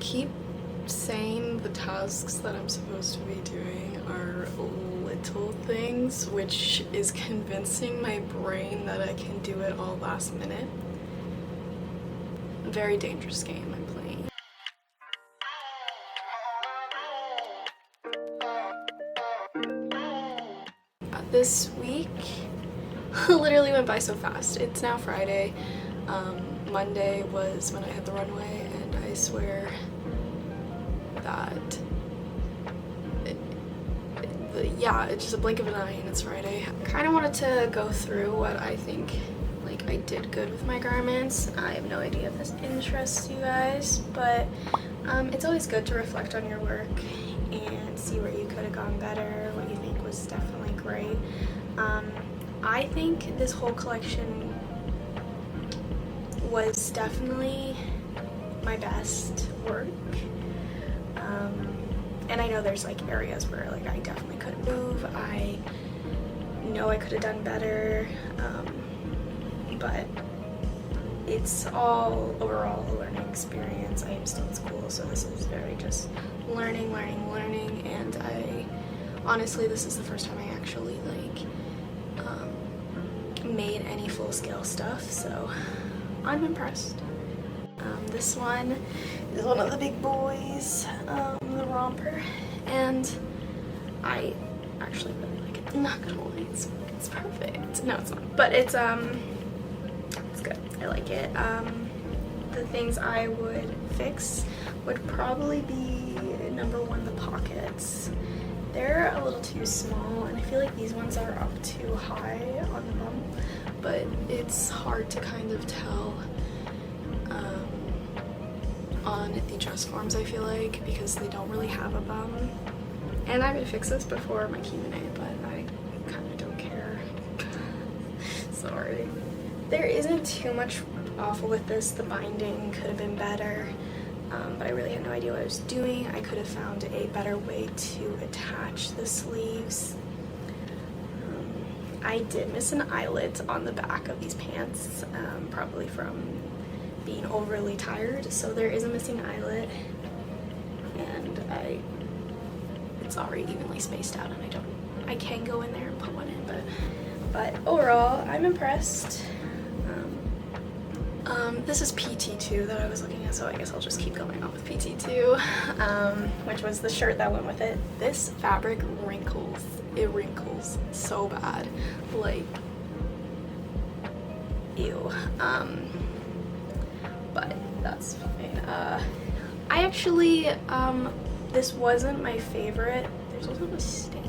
keep saying the tasks that I'm supposed to be doing are little things, which is convincing my brain that I can do it all last minute. Very dangerous game I'm playing. This week literally went by so fast. It's now Friday. Monday was when I hit the runway, and I swear that yeah, it's just a blink of an eye and it's Friday. Kind of wanted to go through what I think like I did good with my garments. I have no idea if this interests you guys, but it's always good to reflect on your work and see where you could have gone better, what you think was definitely great. I think this whole collection was definitely my best work. And I know there's like areas where like I definitely could move. I know I could have done better, but it's all overall a learning experience. I am still in school, so this is very just learning, and I honestly, this is the first time I actually like made any full-scale stuff, so I'm impressed. This one is one of the big boys, the romper, and I actually really like it. I'm not gonna lie, it's perfect. No, it's not, but it's good. I like it. The things I would fix would probably be number one, the pockets. They're a little too small, and I feel like these ones are up too high on the bum, but it's hard to kind of tell on the dress forms, I feel like, because they don't really have a bum. And I would fix this before my Q&A, but I kind of don't care. Sorry. There isn't too much awful with this. The binding could have been better, but I really had no idea what I was doing. I could have found a better way to attach the sleeves. I did miss an eyelet on the back of these pants, probably from being overly tired, so there is a missing eyelet, and it's already evenly spaced out, and I can go in there and put one in, but overall I'm impressed. This is PT2 that I was looking at, so I guess I'll just keep going on with PT2, which was the shirt that went with it. This fabric wrinkles. It wrinkles so bad, like ew. But that's fine. I actually, this wasn't my favorite. There's also a stain.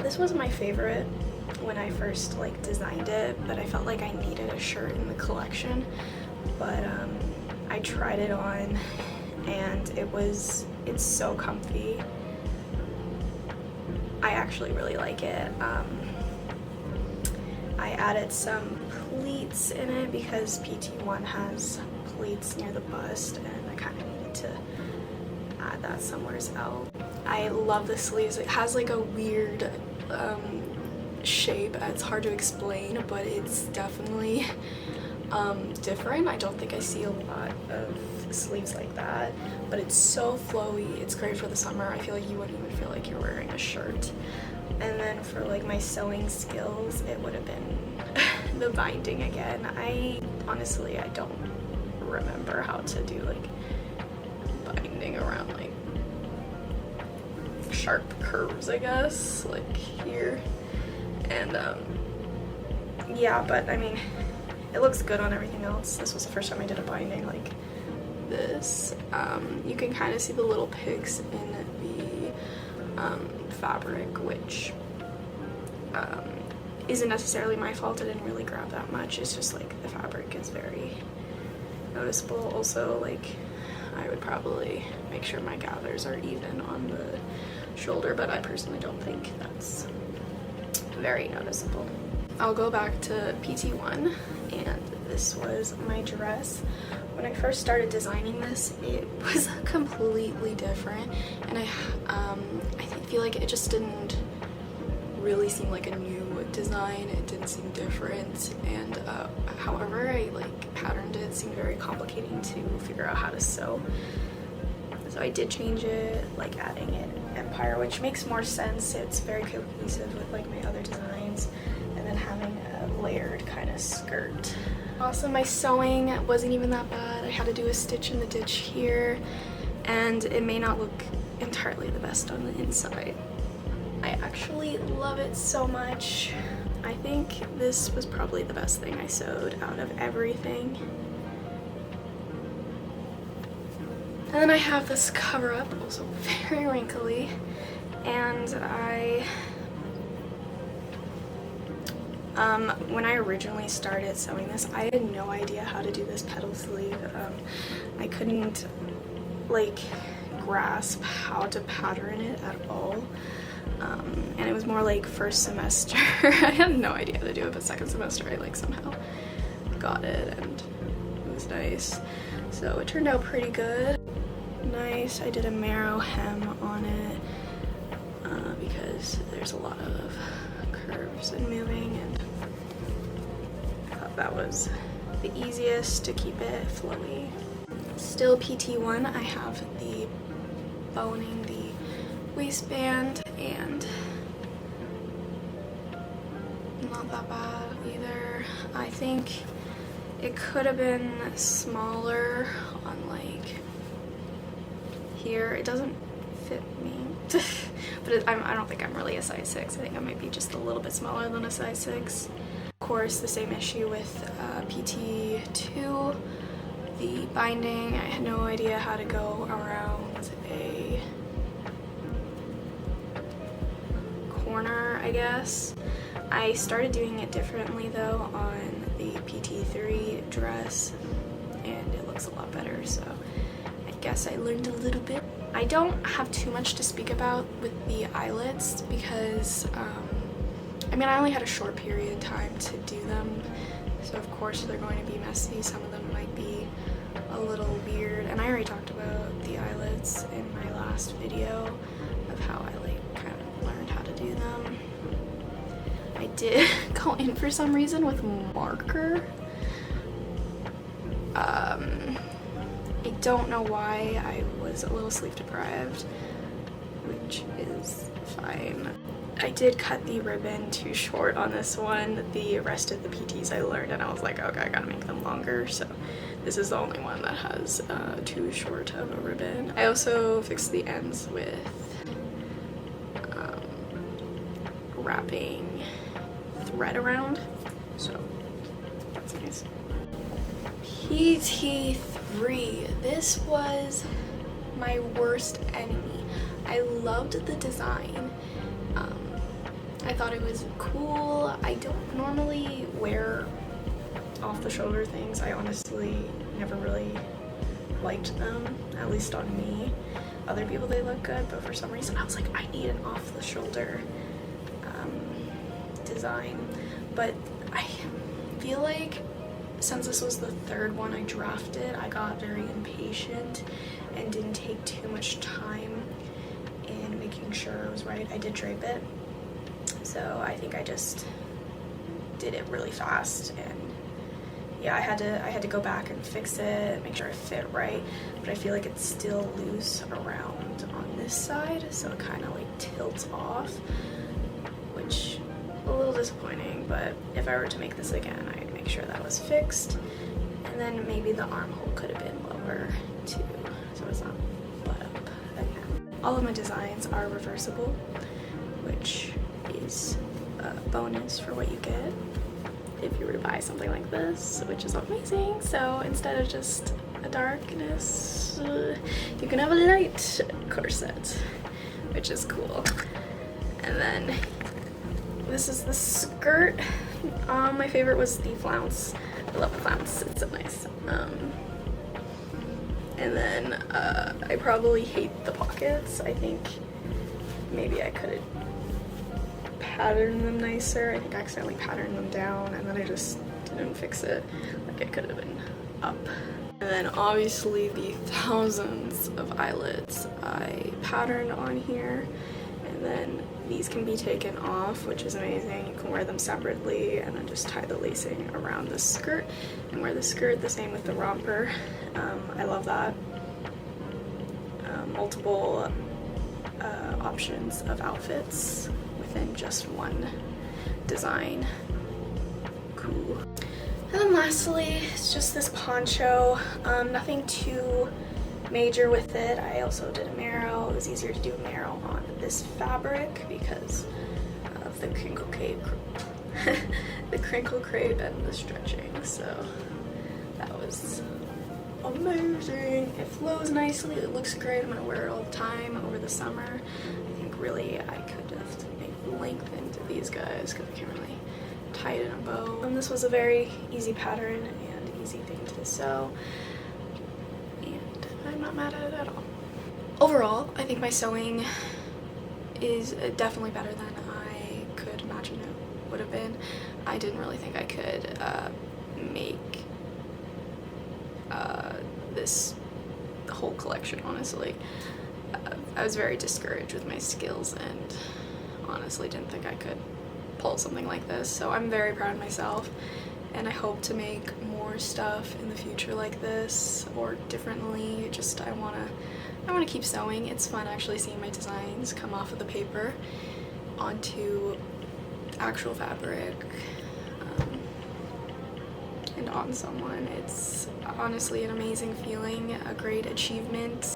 This wasn't my favorite when I first like designed it, but I felt like I needed a shirt in the collection. But I tried it on, and it's so comfy. I actually really like it. I added some pleats in it because PT1 has pleats near the bust, and I kind of needed to add that somewhere else. I love the sleeves. It has like a weird shape. It's hard to explain, but it's definitely different. I don't think I see a lot of sleeves like that, but it's so flowy. It's great for the summer. I feel like you wouldn't even feel like you're wearing a shirt. And then for like my sewing skills, it would have been the binding again. I don't remember how to do like binding around like sharp curves, I guess, like here. And yeah, but I mean, it looks good on everything else. This was the first time I did a binding like this. You can kind of see the little pigs in the fabric, which isn't necessarily my fault. I didn't really grab that much. It's just like the fabric is very noticeable. Also, like, I would probably make sure my gathers are even on the shoulder, but I personally don't think that's very noticeable. I'll go back to PT1, and this was my dress. When I first started designing this, it was completely different, and I feel like it just didn't really seem like a new design, it didn't seem different, and however I like patterned it, it seemed very complicating to figure out how to sew. So I did change it, like adding in Empire, which makes more sense. It's very cohesive with like my other designs, and then having a layered kind of skirt. Also, my sewing wasn't even that bad. I had to do a stitch in the ditch here, and it may not look entirely the best on the inside. I actually love it so much. I think this was probably the best thing I sewed out of everything. And then I have this cover up, also very wrinkly, and when I originally started sewing this, I had no idea how to do this petal sleeve. I couldn't like grasp how to pattern it at all. And it was more like first semester. I had no idea how to do it, but second semester I like somehow got it, and it was nice. So it turned out pretty good. Nice. I did a marrow hem on it because there's a lot of curves and moving, and I thought that was the easiest to keep it flowy. Still PT1, I have the boning the waistband, and not that bad either. I think it could have been smaller on like here. It doesn't fit me. But I don't think I'm really a size 6. I think I might be just a little bit smaller than a size 6. Of course, the same issue with PT2. The binding, I had no idea how to go around a corner, I guess. I started doing it differently though on the PT3 dress, and it looks a lot better, so I guess I learned a little bit. I don't have too much to speak about with the eyelets because I mean, I only had a short period of time to do them, so of course they're going to be messy. Some of them might be a little weird, and I already talked about the eyelets in my last video of how I like kind of learned how to do them. I did go in for some reason with marker. I don't know why. I was a little sleep deprived, which is fine. I did cut the ribbon too short on this one. The rest of the PTs I learned, and I was like, okay, I gotta make them longer, so this is the only one that has too short of a ribbon. I also fixed the ends with wrapping thread around, so that's nice. PT3, this was my worst enemy. I loved the design. I thought it was cool. I don't normally wear off-the-shoulder things. I honestly never really liked them, at least on me. Other people, they look good, but for some reason I was like, I need an off-the-shoulder design. But I feel like since this was the third one I drafted, I got very impatient and didn't take too much time in making sure it was right. I did drape it, so I think I just did it really fast, and yeah, I had to go back and fix it, make sure it fit right, but I feel like it's still loose around on this side, so it kind of like tilts off, which a little disappointing. But if I were to make this again, I'd make sure that was fixed, and then maybe the armhole could have been lower too, so it's not butt up again. All of my designs are reversible, which is a bonus for what you get if you were to buy something like this, which is amazing. So instead of just a darkness, you can have a light corset, which is cool. And then this is the skirt. My favorite was the flounce. I love the flounce, it's so nice. And then I probably hate the pockets. I think maybe I could have patterned them nicer. I think I accidentally patterned them down, and then I just didn't fix it. Like, it could have been up. And then obviously the thousands of eyelets I patterned on here, and then these can be taken off, which is amazing. You can wear them separately and then just tie the lacing around the skirt and wear the skirt. The same with the romper. I love that. Multiple options of outfits within just one design. Cool. And then lastly, it's just this poncho. Nothing too major with it. I also did a marrow. It was easier to do a marrow on this fabric because of the crinkle crepe, the crinkle crepe and the stretching. So that was amazing. It flows nicely. It looks great. I'm gonna wear it all the time over the summer. I think really I could have maybe lengthened these guys because I can't really tie it in a bow. And this was a very easy pattern and easy thing to sew. And I'm not mad at it at all. Overall, I think my sewing is definitely better than I could imagine it would have been. I didn't really think I could make this whole collection, honestly. I was very discouraged with my skills and honestly didn't think I could pull something like this, so I'm very proud of myself and I hope to make more stuff in the future like this or differently. Just I want to keep sewing. It's fun actually seeing my designs come off of the paper onto actual fabric and on someone. It's honestly an amazing feeling, a great achievement.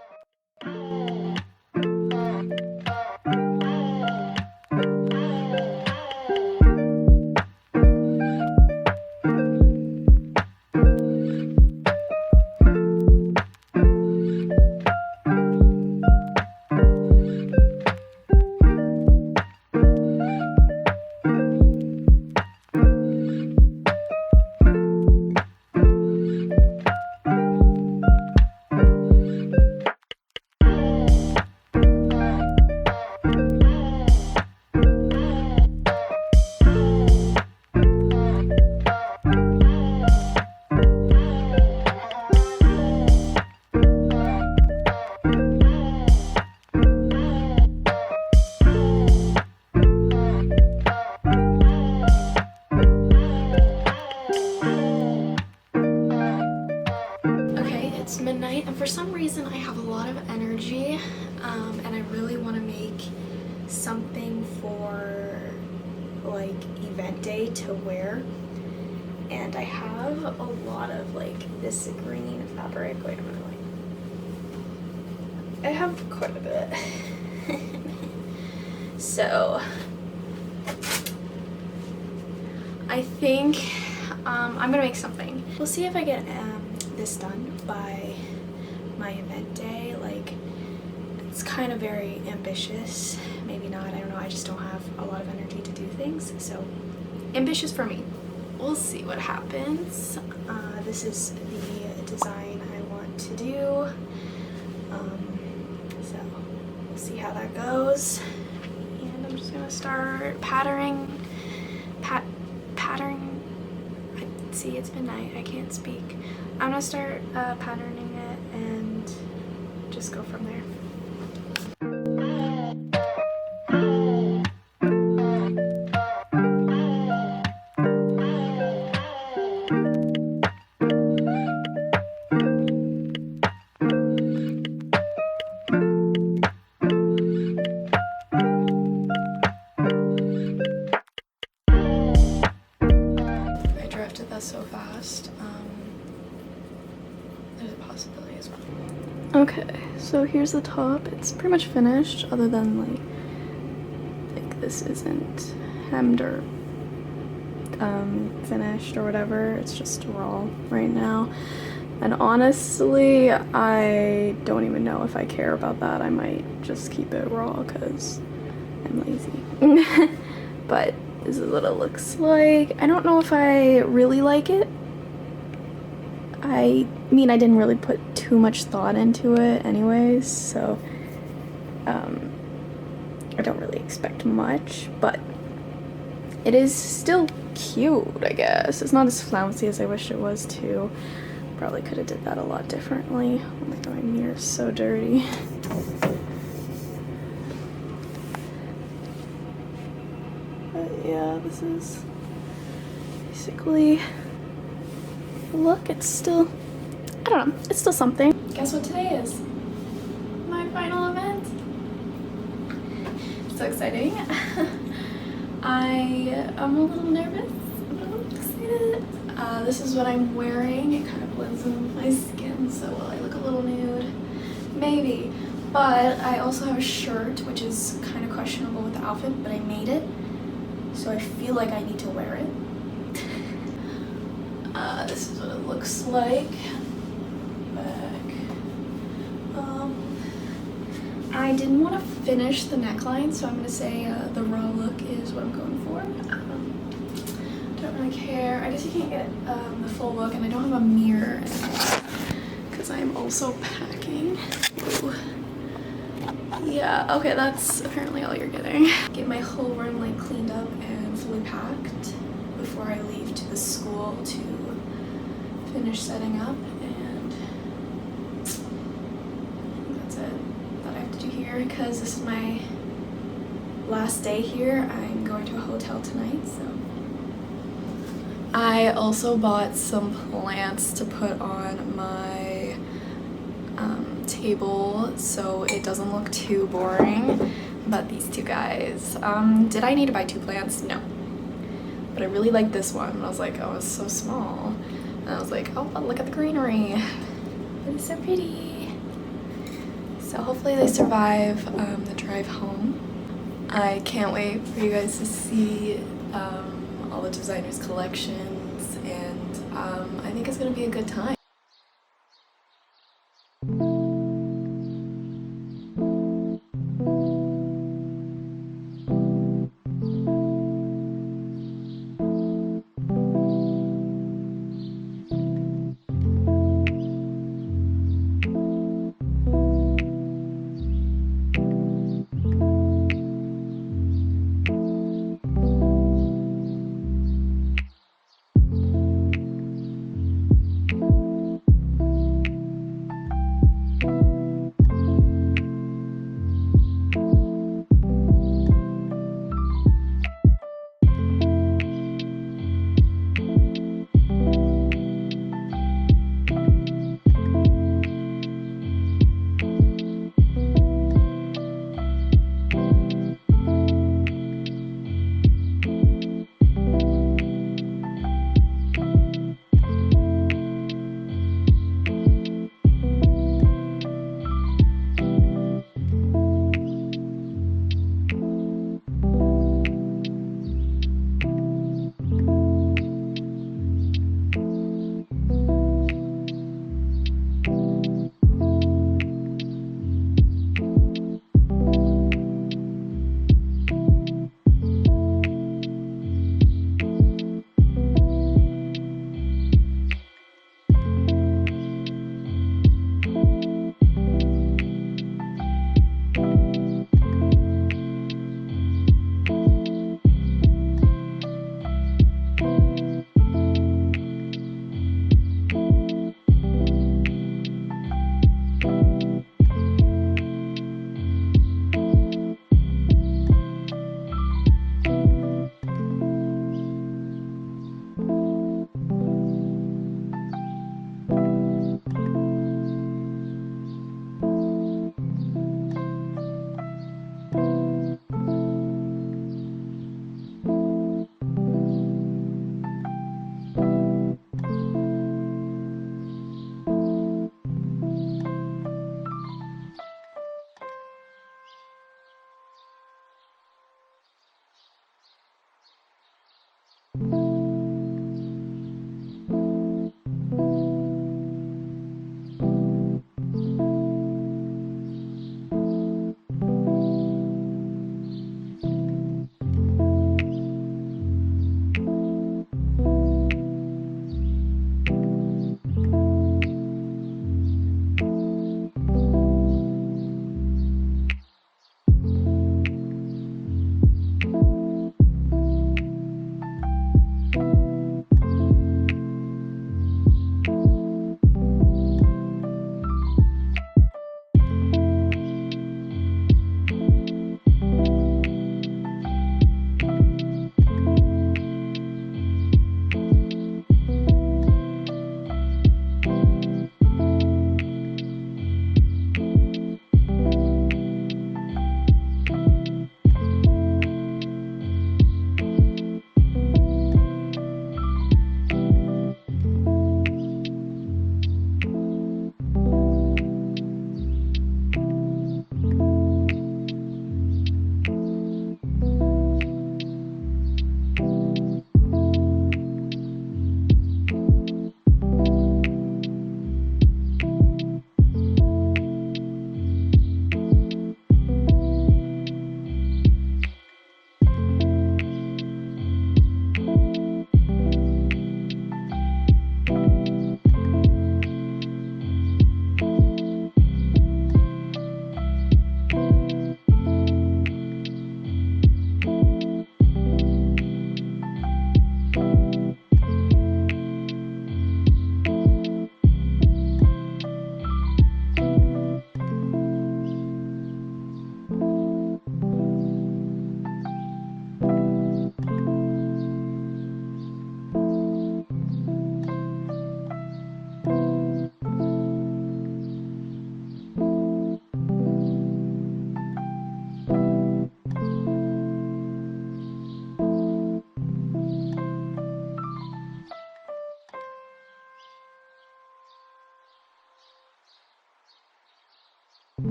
It's midnight and for some reason I have a lot of energy and I really want to make something for like event day to wear, and I have a lot of like this green fabric. Wait a minute, I have quite a bit. So I think I'm gonna make something. We'll see if I get this done by my event day. Like, it's kind of very ambitious. Maybe not, I don't know. I just don't have a lot of energy to do things. So ambitious for me. We'll see what happens. This is the design I want to do. So we'll see how that goes. And I'm just gonna start patterning. See, it's midnight, I can't speak. I'm gonna start patterning it and just go from there. So fast. There's a possibility as well. Okay, so here's the top. It's pretty much finished, other than like this isn't hemmed or finished or whatever. It's just raw right now. And honestly, I don't even know if I care about that. I might just keep it raw because I'm lazy. But this is what it looks like. I don't know if I really like it. I mean, I didn't really put too much thought into it anyways, so I don't really expect much, but it is still cute, I guess. It's not as flouncy as I wish it was too. Probably could have did that a lot differently. Oh my god, my mirror's so dirty. But yeah, this is basically the look. It's still, I don't know, it's still something. Guess what today is? My final event. So exciting. I am a little nervous, but I'm a little excited. This is what I'm wearing. It kind of blends in with my skin, so will I look a little nude? Maybe. But I also have a shirt, which is kind of questionable with the outfit, but I made it, so I feel like I need to wear it. This is what it looks like. Back. I didn't want to finish the neckline, so I'm going to say the raw look is what I'm going for. Don't really care. I guess you can't get the full look, and I don't have a mirror because I'm also packing. Ooh. Yeah, okay, that's apparently all you're getting. Get my whole room like cleaned up and fully packed before I leave to the school to finish setting up, and I think that's it that I have to do here because this is my last day here. I'm going to a hotel tonight, so. I also bought some plants to put on my table so it doesn't look too boring, but these two guys, did I need to buy 2 plants? No, but I really like this one, and I was like, oh, it's so small, and I was like, oh, look at the greenery, but it's so pretty. So hopefully they survive the drive home. I can't wait for you guys to see all the designers' collections, and I think it's gonna be a good time.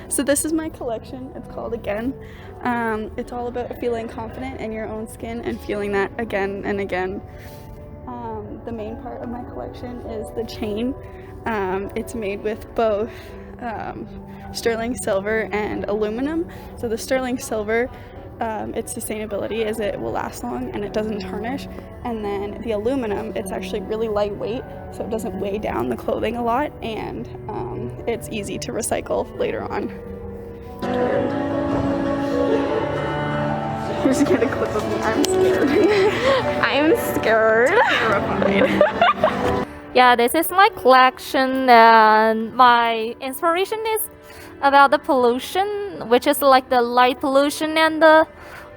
So this is my collection. It's called Again. It's all about feeling confident in your own skin and feeling that again and again. The main part of my collection is the chain. It's made with both sterling silver and aluminum. So the sterling silver, its sustainability is it will last long and it doesn't tarnish. And then the aluminum, it's actually really lightweight, so it doesn't weigh down the clothing a lot, and it's easy to recycle later on. Here's get a clip of me. I'm scared. I'm scared. Terrified. Yeah, this is my collection, and my inspiration is about the pollution, which is like the light pollution and the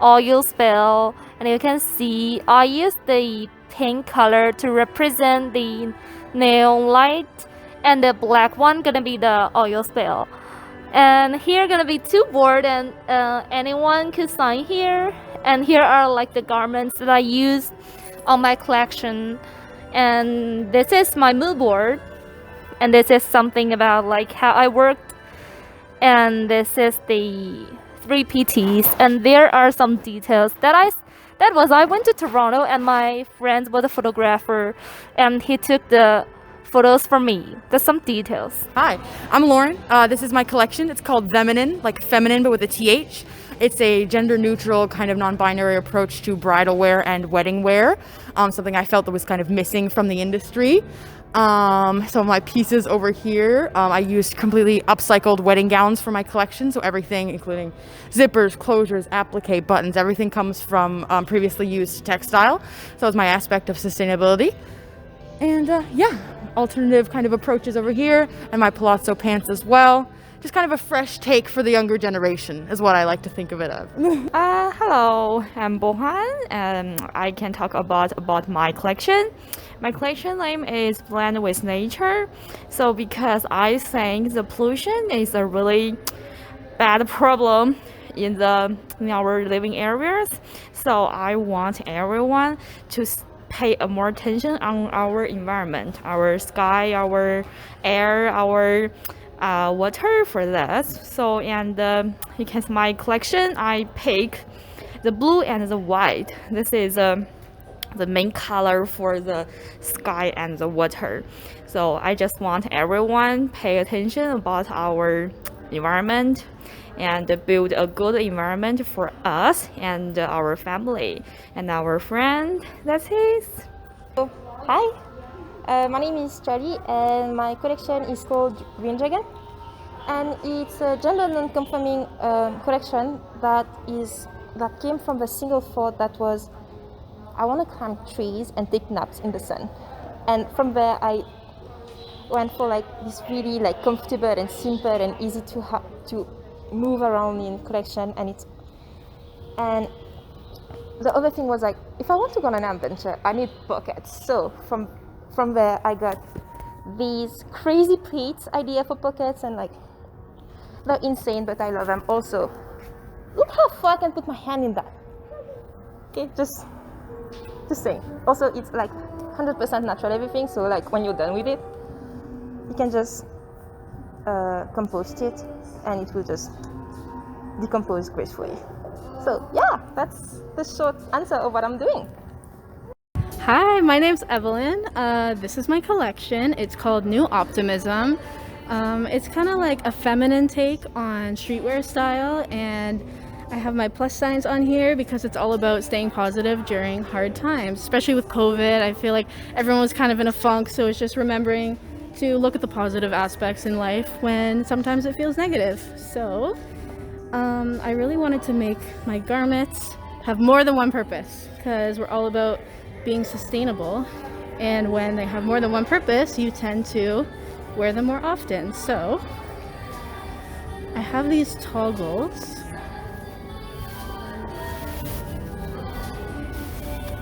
oil spill. And you can see I use the pink color to represent the neon light, and the black one gonna be the oil spill. And here gonna be two board, and anyone could sign here. And here are like the garments that I use on my collection. And this is my mood board, and this is something about like how I worked. And this is the 3 PTs, and there are some details that I went to Toronto, and my friend was a photographer, and he took the photos for me. There's some details. Hi, I'm Lauren. This is my collection. It's called Feminine, like feminine but with a TH. It's a gender-neutral kind of non-binary approach to bridal wear and wedding wear. Something I felt that was kind of missing from the industry. Some of my pieces over here, I used completely upcycled wedding gowns for my collection. So everything, including zippers, closures, applique, buttons, everything comes from previously used textile. So it's my aspect of sustainability. And yeah, alternative kind of approaches over here, and my palazzo pants as well. Just kind of a fresh take for the younger generation is what I like to think of it as. Hello, I'm Bohan, and I can talk about my collection. My collection name is Blend with Nature. So because I think the pollution is a really bad problem in our living areas, so I want everyone to pay more attention on our environment, our sky, our air, our water for that. So, and you can see my collection, I pick the blue and the white. This is the main color for the sky and the water. So I just want everyone pay attention about our environment and build a good environment for us and our family and our friend. That's it. Hi, my name is Charlie, and my collection is called Green Dragon, and it's a gender non-conforming collection that came from the single thought that was, I want to climb trees and take naps in the sun. And from there I went for like this really like comfortable and simple and easy to move around in collection. And the other thing was like, if I want to go on an adventure, I need pockets. So from there I got these crazy pleats idea for pockets, and like they're insane, but I love them. Also, look how far I can put my hand in that. Okay, just saying. Also, it's like 100% natural everything, so like when you're done with it, you can just compost it and it will just decompose gracefully. So yeah, that's the short answer of what I'm doing. Hi, my name's Evelyn. This is my collection. It's called New Optimism. It's kind of like a feminine take on streetwear style, and I have my plus signs on here because it's all about staying positive during hard times, especially with COVID. I feel like everyone was kind of in a funk, so it's just remembering to look at the positive aspects in life when sometimes it feels negative. So I really wanted to make my garments have more than one purpose, because we're all about being sustainable, and when they have more than one purpose, you tend to wear them more often. So I have these toggles.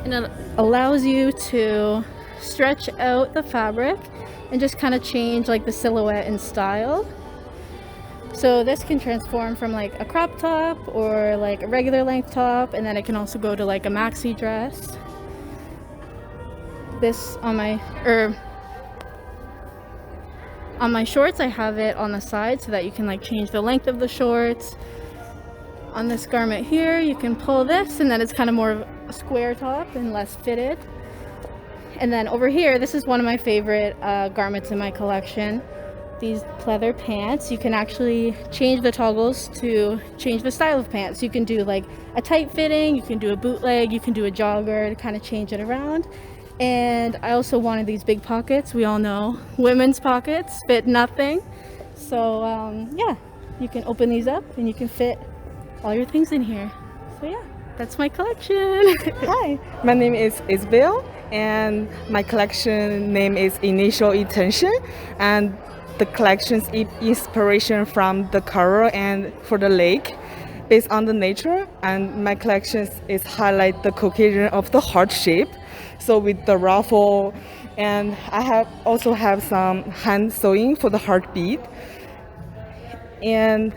And it allows you to stretch out the fabric and just kind of change like the silhouette and style. So this can transform from like a crop top or like a regular length top, and then it can also go to like a maxi dress. This on my shorts, I have it on the side so that you can like change the length of the shorts. On this garment here, you can pull this and then it's kind of more of a square top and less fitted. And then over here, this is one of my favorite garments in my collection. These pleather pants, you can actually change the toggles to change the style of pants. You can do like a tight fitting, you can do a bootleg, you can do a jogger to kind of change it around. And I also wanted these big pockets. We all know women's pockets fit nothing. So yeah, you can open these up and you can fit all your things in here. So yeah, that's my collection. Hi, my name is Isabel and my collection name is Initial Intention, and the collection's inspiration from the coral and for the lake based on the nature, and my collection is highlight the cohesion of the heart shape. So with the ruffle, and I also have some hand sewing for the heartbeat. And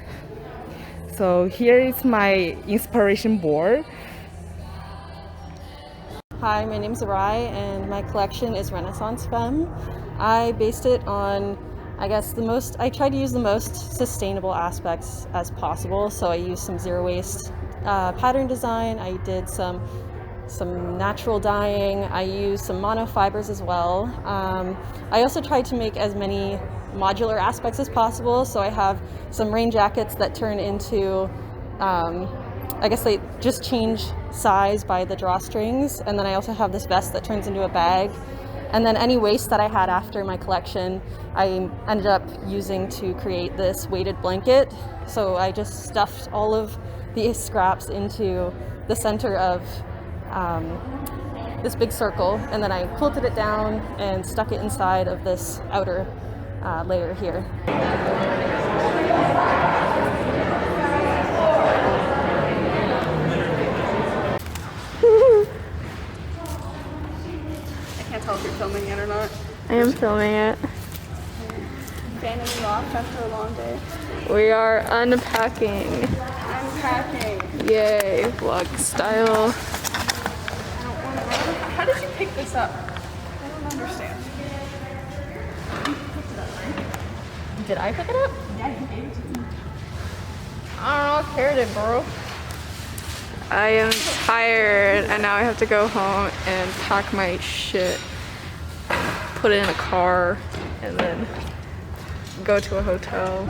so here is my inspiration board. Hi, my name is Arai and my collection is Renaissance Femme. I based it on, I tried to use the most sustainable aspects as possible. So I used some zero waste pattern design. I did some natural dyeing. I used some monofibers as well. I also tried to make as many modular aspects as possible. So I have some rain jackets that turn into, they just change size by the drawstrings. And then I also have this vest that turns into a bag. And then any waste that I had after my collection, I ended up using to create this weighted blanket. So I just stuffed all of these scraps into the center of this big circle, and then I quilted it down and stuck it inside of this outer layer here. I can't tell if you're filming it or not. I am filming it. Fanning you off after a long day. We are unpacking. Unpacking. Yay, vlog style. How did you pick this up? I don't understand. Did I pick it up? Yeah, you gave it to me. I don't know, I carried it, bro. I am tired and now I have to go home and pack my shit, put it in a car, and then go to a hotel.